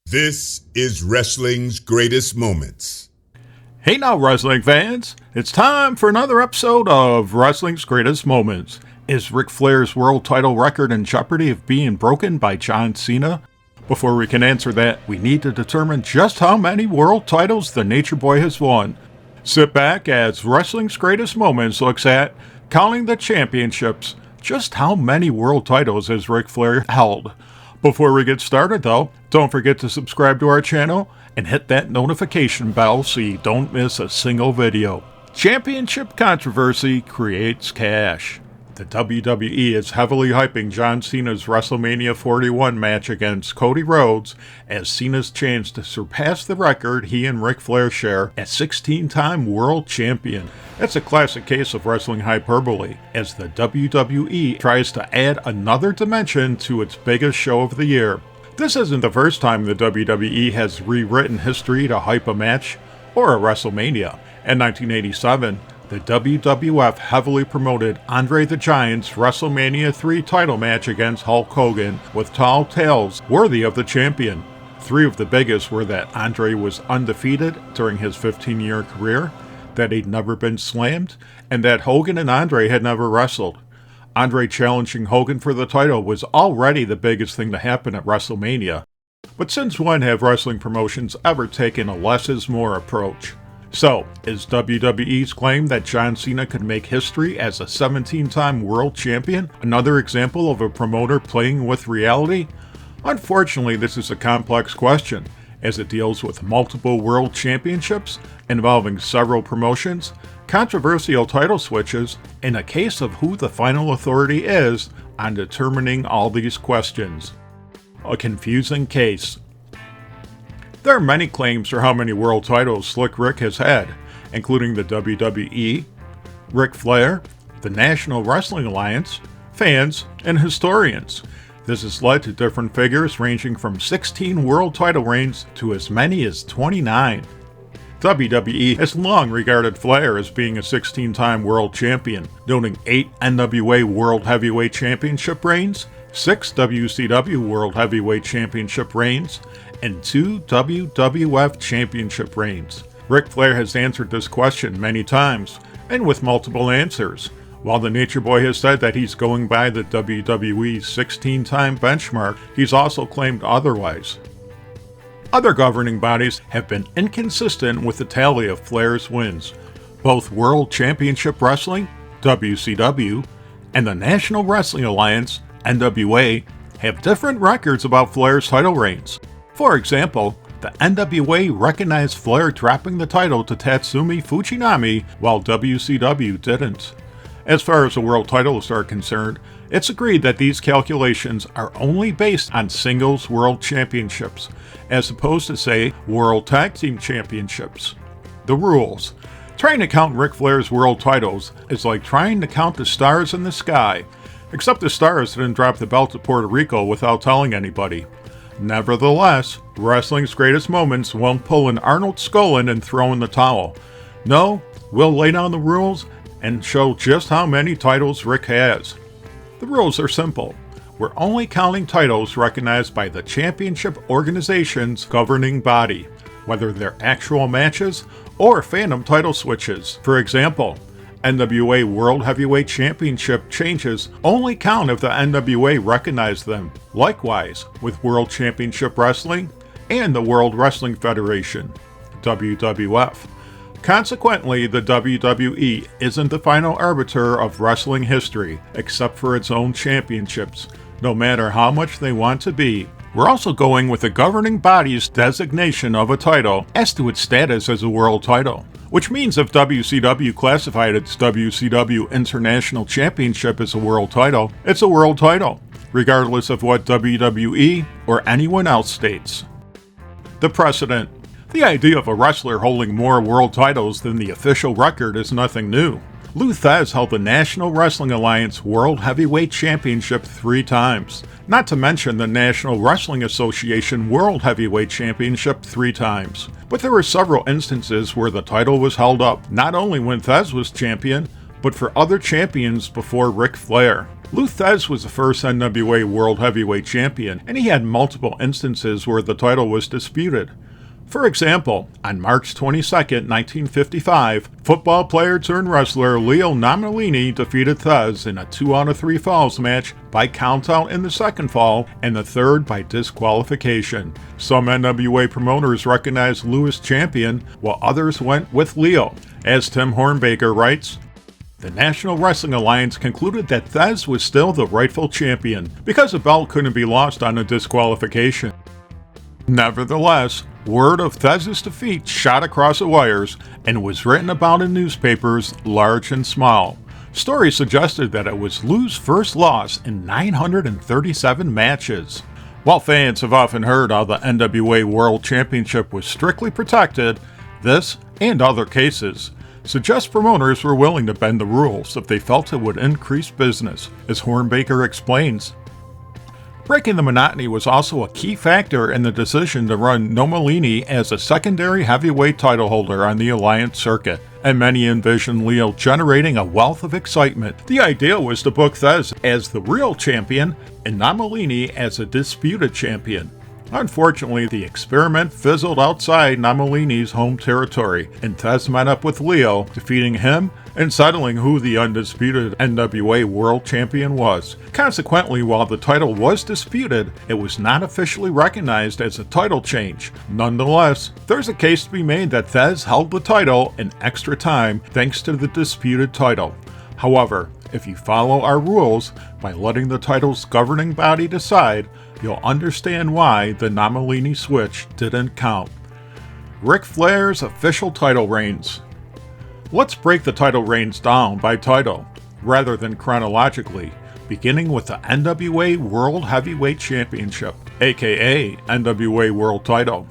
This is wrestling's greatest moments. Hey now, wrestling fans! It's time for another episode of Wrestling's Greatest Moments. Is Ric Flair's world title record in jeopardy of being broken by John Cena? Before we can answer that, we need to determine just how many world titles the Nature Boy has won. Sit back as Wrestling's Greatest Moments looks at, counting the championships, just how many world titles has Ric Flair held? Before we get started though, don't forget to subscribe to our channel and hit that notification bell so you don't miss a single video. Championship controversy creates cash. The WWE is heavily hyping John Cena's WrestleMania 41 match against Cody Rhodes as Cena's chance to surpass the record he and Ric Flair share as 16-time world champion. That's a classic case of wrestling hyperbole, as the WWE tries to add another dimension to its biggest show of the year. This isn't the first time the WWE has rewritten history to hype a match or a WrestleMania. In 1987, the WWF heavily promoted Andre the Giant's WrestleMania 3 title match against Hulk Hogan with tall tales worthy of the champion. Three of the biggest were that Andre was undefeated during his 15-year career, that he'd never been slammed, and that Hogan and Andre had never wrestled. Andre challenging Hogan for the title was already the biggest thing to happen at WrestleMania. But since when have wrestling promotions ever taken a less is more approach? So, is WWE's claim that John Cena could make history as a 17-time world champion another example of a promoter playing with reality? Unfortunately, this is a complex question, as it deals with multiple world championships involving several promotions, controversial title switches, and a case of who the final authority is on determining all these questions. A confusing case. There are many claims for how many world titles Slick Rick has had, including the WWE, Ric Flair, the National Wrestling Alliance, fans, and historians. This has led to different figures ranging from 16 world title reigns to as many as 29. WWE has long regarded Flair as being a 16-time world champion, noting 8 NWA World Heavyweight Championship reigns, 6 WCW World Heavyweight Championship reigns, and 2 WWF Championship reigns. Ric Flair has answered this question many times, and with multiple answers. While the Nature Boy has said that he's going by the WWE 16-time benchmark, he's also claimed otherwise. Other governing bodies have been inconsistent with the tally of Flair's wins. Both World Championship Wrestling, WCW, and the National Wrestling Alliance, NWA, have different records about Flair's title reigns. For example, the NWA recognized Flair dropping the title to Tatsumi Fujinami, while WCW didn't. As far as the world titles are concerned, it's agreed that these calculations are only based on singles world championships, as opposed to, say, world tag team championships. The rules. Trying to count Ric Flair's world titles is like trying to count the stars in the sky, except the stars didn't drop the belt to Puerto Rico without telling anybody. Nevertheless, Wrestling's Greatest Moments won't pull an Arnold Skolin and throw in the towel. No, we'll lay down the rules and show just how many titles Rick has. The rules are simple. We're only counting titles recognized by the championship organization's governing body, whether they're actual matches or phantom title switches. For example, NWA World Heavyweight Championship changes only count if the NWA recognize them. Likewise, with World Championship Wrestling and the World Wrestling Federation, WWF. Consequently, the WWE isn't the final arbiter of wrestling history, except for its own championships, no matter how much they want to be. We're also going with the governing body's designation of a title as to its status as a world title. Which means if WCW classified its WCW International Championship as a world title, it's a world title, regardless of what WWE or anyone else states. The precedent. The idea of a wrestler holding more world titles than the official record is nothing new. Lou Thesz held the National Wrestling Alliance World Heavyweight Championship 3 times, not to mention the National Wrestling Association World Heavyweight Championship 3 times. But there were several instances where the title was held up, not only when Thesz was champion, but for other champions before Ric Flair. Lou Thesz was the first NWA World Heavyweight Champion, and he had multiple instances where the title was disputed. For example, on March 22, 1955, football player turned wrestler Leo Nomalini defeated Thesz in a 2 out of 3 falls match by countout in the second fall and the third by disqualification. Some NWA promoters recognized Lou as champion, while others went with Leo. As Tim Hornbaker writes, the National Wrestling Alliance concluded that Thesz was still the rightful champion because the belt couldn't be lost on a disqualification. Nevertheless, word of Thesz's defeat shot across the wires and was written about in newspapers large and small. Stories suggested that it was Lou's first loss in 937 matches. While fans have often heard how the NWA World Championship was strictly protected, this, and other cases, suggest promoters were willing to bend the rules if they felt it would increase business, as Hornbaker explains. Breaking the monotony was also a key factor in the decision to run Nomalini as a secondary heavyweight title holder on the Alliance circuit, and many envisioned Leo generating a wealth of excitement. The idea was to book Thesz as the real champion and Nomalini as a disputed champion. Unfortunately, the experiment fizzled outside Nomalini's home territory, and Thesz met up with Leo, defeating him and settling who the undisputed NWA World Champion was. Consequently, while the title was disputed, it was not officially recognized as a title change. Nonetheless, there's a case to be made that Thesz held the title in extra time thanks to the disputed title. However, if you follow our rules by letting the title's governing body decide, you'll understand why the Nomalini switch didn't count. Ric Flair's official title reigns. Let's break the title reigns down by title, rather than chronologically, beginning with the NWA World Heavyweight Championship, aka NWA World Title.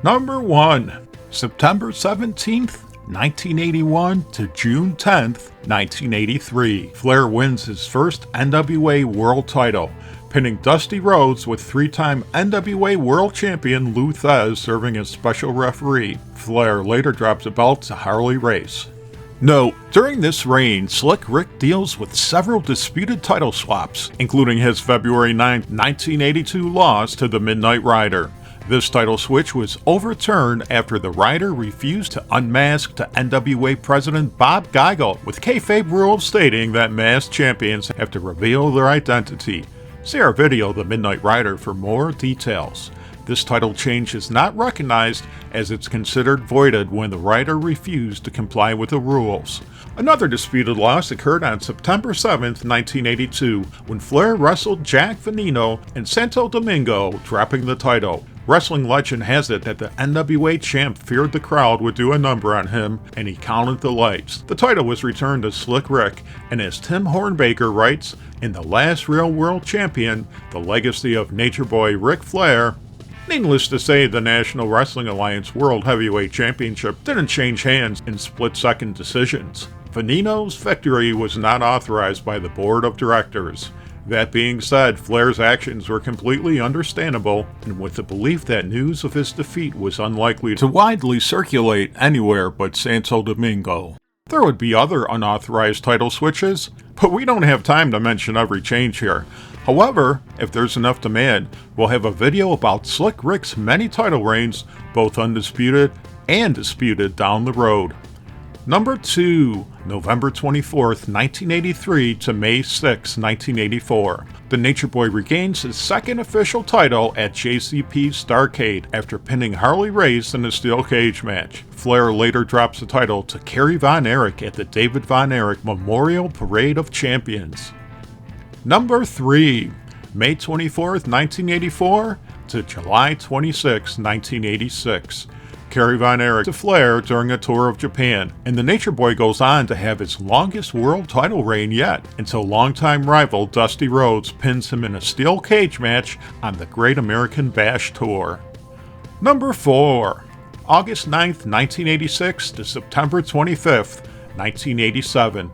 Number 1. September 17th, 1981 to June 10th, 1983. Flair wins his first NWA World Title, pinning Dusty Rhodes with 3-time NWA World Champion Lou Thesz serving as special referee. Flair later drops the belt to Harley Race. Note, during this reign, Slick Rick deals with several disputed title swaps, including his February 9, 1982 loss to the Midnight Rider. This title switch was overturned after the Rider refused to unmask to NWA President Bob Geigel, with kayfabe rules stating that masked champions have to reveal their identity. See our video, The Midnight Rider, for more details. This title change is not recognized as it's considered voided when the Rider refused to comply with the rules. Another disputed loss occurred on September 7, 1982, when Flair wrestled Jack Veneno and Santo Domingo, dropping the title. Wrestling legend has it that the NWA champ feared the crowd would do a number on him, and he counted the lights. The title was returned to Slick Rick, and as Tim Hornbaker writes, in the last real world champion, the legacy of Nature Boy Ric Flair. Needless to say, the National Wrestling Alliance World Heavyweight Championship didn't change hands in split-second decisions. Veneno's victory was not authorized by the board of directors. That being said, Flair's actions were completely understandable, and with the belief that news of his defeat was unlikely to widely circulate anywhere but Santo Domingo. There would be other unauthorized title switches, but we don't have time to mention every change here. However, if there's enough demand, we'll have a video about Slick Rick's many title reigns, both undisputed and disputed, down the road. Number 2. November 24th, 1983 to May 6, 1984. The Nature Boy regains his second official title at JCP's Starrcade after pinning Harley Race in a steel cage match. Flair later drops the title to Kerry Von Erich at the David Von Erich Memorial Parade of Champions. Number 3. May 24th, 1984 to July 26, 1986. Kerry Von Erich to Flair during a tour of Japan, and the Nature Boy goes on to have his longest world title reign yet, until longtime rival Dusty Rhodes pins him in a steel cage match on the Great American Bash Tour. Number 4. August 9th, 1986 to September 25th, 1987.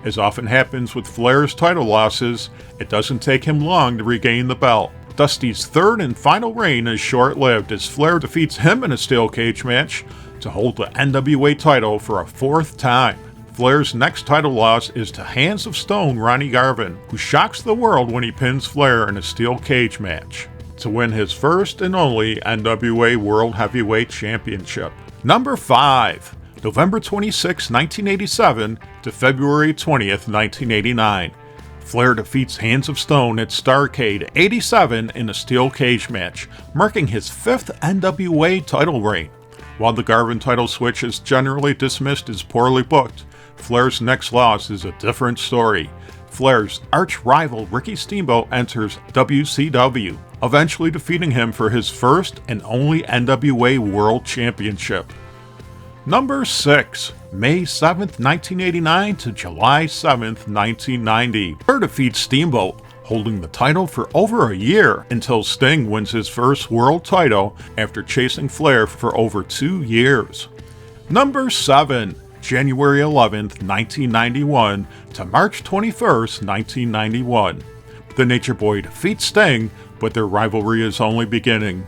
As often happens with Flair's title losses, it doesn't take him long to regain the belt. Dusty's third and final reign is short-lived as Flair defeats him in a steel cage match to hold the NWA title for a fourth time. Flair's next title loss is to Hands of Stone Ronnie Garvin, who shocks the world when he pins Flair in a steel cage match to win his first and only NWA World Heavyweight Championship. Number 5. November 26, 1987 to February 20th, 1989. Flair defeats Hands of Stone at Starrcade 87 in a steel cage match, marking his 5th NWA title reign. While the Garvin title switch is generally dismissed as poorly booked, Flair's next loss is a different story. Flair's arch-rival Ricky Steamboat enters WCW, eventually defeating him for his first and only NWA World Championship. Number 6. May 7th, 1989 to July 7th, 1990. Flair defeats Steamboat, holding the title for over a year until Sting wins his first world title after chasing Flair for over 2 years. Number 7. January 11th, 1991 to March 21st, 1991. The Nature Boy defeats Sting, but their rivalry is only beginning.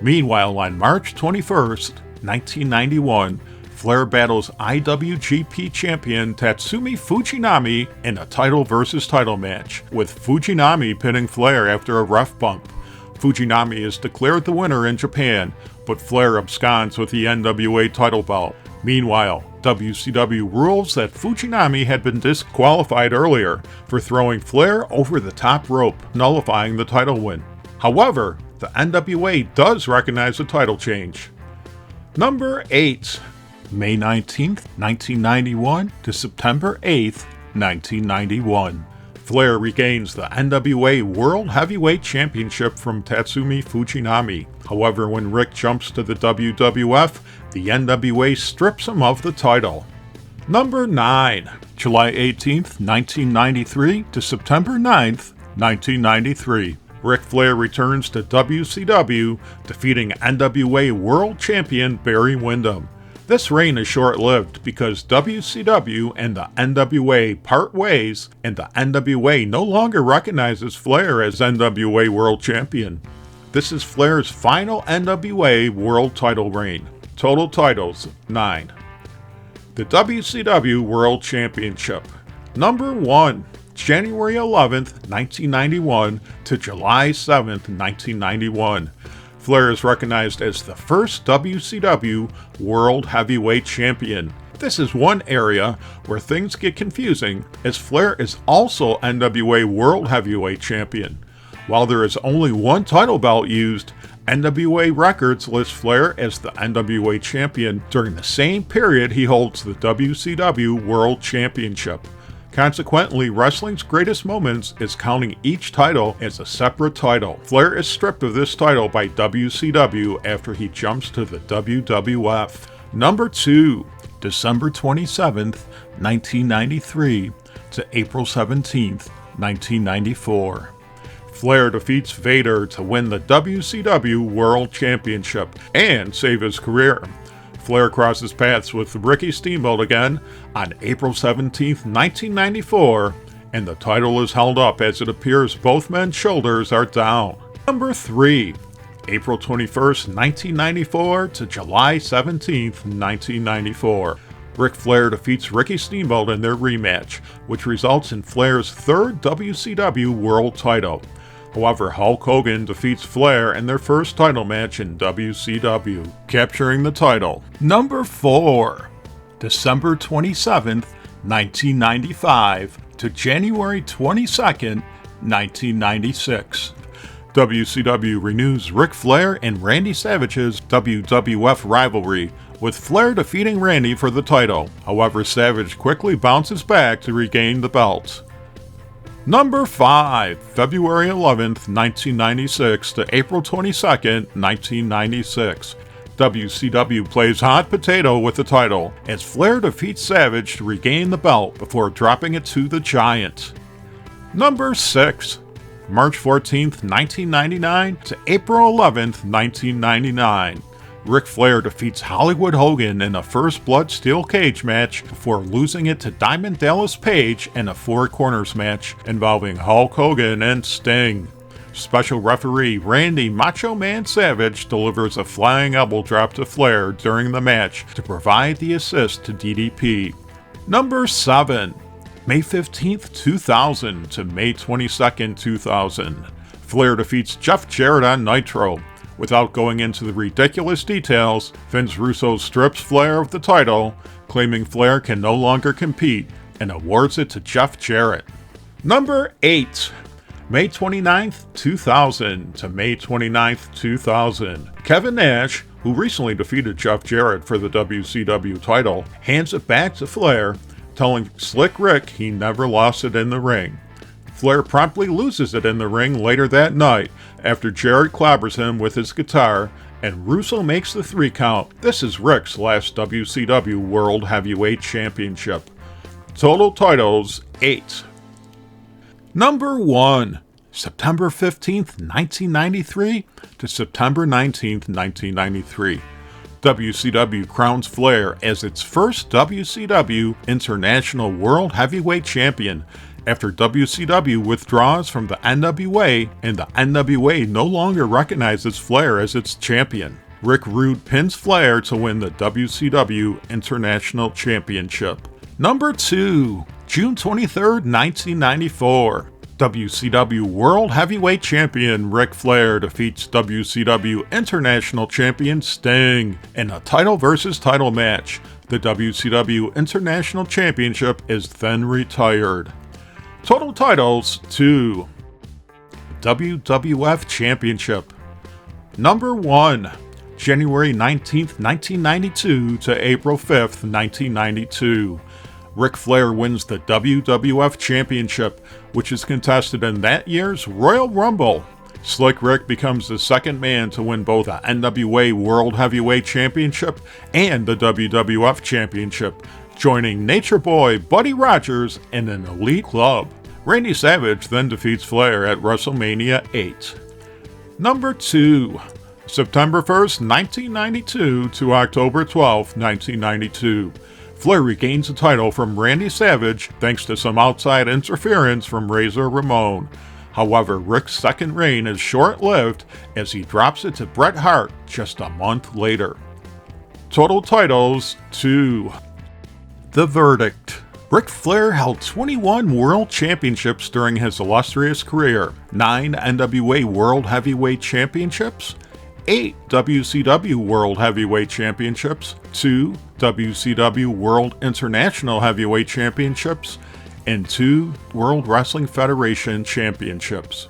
Meanwhile, on March 21st, 1991, Flair battles IWGP champion Tatsumi Fujinami in a title versus title match, with Fujinami pinning Flair after a ref bump. Fujinami is declared the winner in Japan, but Flair absconds with the NWA title belt. Meanwhile, WCW rules that Fujinami had been disqualified earlier for throwing Flair over the top rope, nullifying the title win. However, the NWA does recognize the title change. Number 8. May 19th, 1991 to September 8th, 1991. Flair regains the NWA World Heavyweight Championship from Tatsumi Fujinami. However, when Ric jumps to the WWF, the NWA strips him of the title. Number 9. July 18th, 1993 to September 9th, 1993. Ric Flair returns to WCW, defeating NWA World Champion Barry Windham. This reign is short-lived because WCW and the NWA part ways, and the NWA no longer recognizes Flair as NWA World Champion. This is Flair's final NWA World title reign. Total titles, 9. The WCW World Championship. Number 1. January 11th, 1991 to July 7th, 1991. Flair is recognized as the first WCW World Heavyweight Champion. This is one area where things get confusing, as Flair is also NWA World Heavyweight Champion. While there is only one title belt used, NWA records list Flair as the NWA Champion during the same period he holds the WCW World Championship. Consequently, wrestling's greatest moments is counting each title as a separate title. Flair is stripped of this title by WCW after he jumps to the WWF. Number 2. December 27th, 1993 to April 17th, 1994. Flair defeats Vader to win the WCW World Championship and save his career. Flair crosses paths with Ricky Steamboat again on April 17, 1994, and the title is held up as it appears both men's shoulders are down. Number 3. April 21st, 1994 to July 17, 1994. Ric Flair defeats Ricky Steamboat in their rematch, which results in Flair's third WCW World title. However, Hulk Hogan defeats Flair in their first title match in WCW, capturing the title. Number 4. December 27th, 1995 to January 22nd, 1996. WCW renews Ric Flair and Randy Savage's WWF rivalry, with Flair defeating Randy for the title. However, Savage quickly bounces back to regain the belt. Number 5. February 11th, 1996 to April 22nd, 1996. WCW plays hot potato with the title, as Flair defeats Savage to regain the belt before dropping it to the Giant. Number 6. March 14th, 1999 to April 11th, 1999. Ric Flair defeats Hollywood Hogan in a first blood steel cage match before losing it to Diamond Dallas Page in a four corners match involving Hulk Hogan and Sting. Special referee Randy Macho Man Savage delivers a flying elbow drop to Flair during the match to provide the assist to DDP. Number 7. May 15th, 2000 to May 22nd, 2000. Flair defeats Jeff Jarrett on Nitro. Without going into the ridiculous details, Vince Russo strips Flair of the title, claiming Flair can no longer compete, and awards it to Jeff Jarrett. Number 8. May 29th, 2000 to May 29th, 2000. Kevin Nash, who recently defeated Jeff Jarrett for the WCW title, hands it back to Flair, telling Slick Rick he never lost it in the ring. Flair promptly loses it in the ring later that night after Jarrett clobbers him with his guitar, and Russo makes the 3 count. This is Rick's last WCW World Heavyweight Championship. Total titles 8. Number 1. September 15th, 1993 to September 19th, 1993. WCW crowns Flair as its first WCW International World Heavyweight Champion after WCW withdraws from the NWA and the NWA no longer recognizes Flair as its champion. Rick Rude pins Flair to win the WCW International Championship. Number 2. June 23rd, 1994. WCW World Heavyweight Champion Ric Flair defeats WCW International Champion Sting in a title versus title match. The WCW International Championship is then retired. Total titles 2. WWF Championship. Number 1. January 19th, 1992 to April 5th, 1992. Ric Flair wins the WWF Championship, which is contested in that year's Royal Rumble. Slick Rick becomes the second man to win both the NWA World Heavyweight Championship and the WWF Championship, joining Nature Boy Buddy Rogers in an elite club. Randy Savage then defeats Flair at WrestleMania 8. Number 2. September 1st, 1992 to October 12th, 1992. Flair regains the title from Randy Savage thanks to some outside interference from Razor Ramon. However, Rick's second reign is short-lived as he drops it to Bret Hart just a month later. Total titles 2. The Verdict. Ric Flair held 21 World Championships during his illustrious career, 9 NWA World Heavyweight Championships, 8 WCW World Heavyweight Championships, 2 WCW World International Heavyweight Championships, and 2 World Wrestling Federation Championships.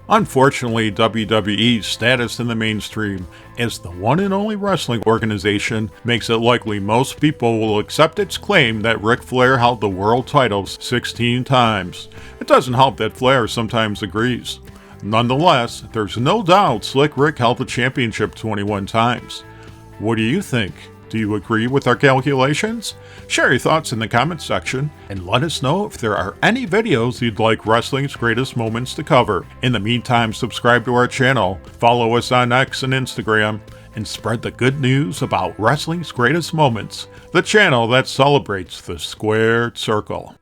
Unfortunately, WWE's status in the mainstream as the one and only wrestling organization makes it likely most people will accept its claim that Ric Flair held the world titles 16 times. It doesn't help that Flair sometimes agrees. Nonetheless, there's no doubt Slick Rick held the championship 21 times. What do you think? Do you agree with our calculations? Share your thoughts in the comments section, and let us know if there are any videos you'd like Wrestling's Greatest Moments to cover. In the meantime, subscribe to our channel, follow us on X and Instagram, and spread the good news about Wrestling's Greatest Moments, the channel that celebrates the squared circle.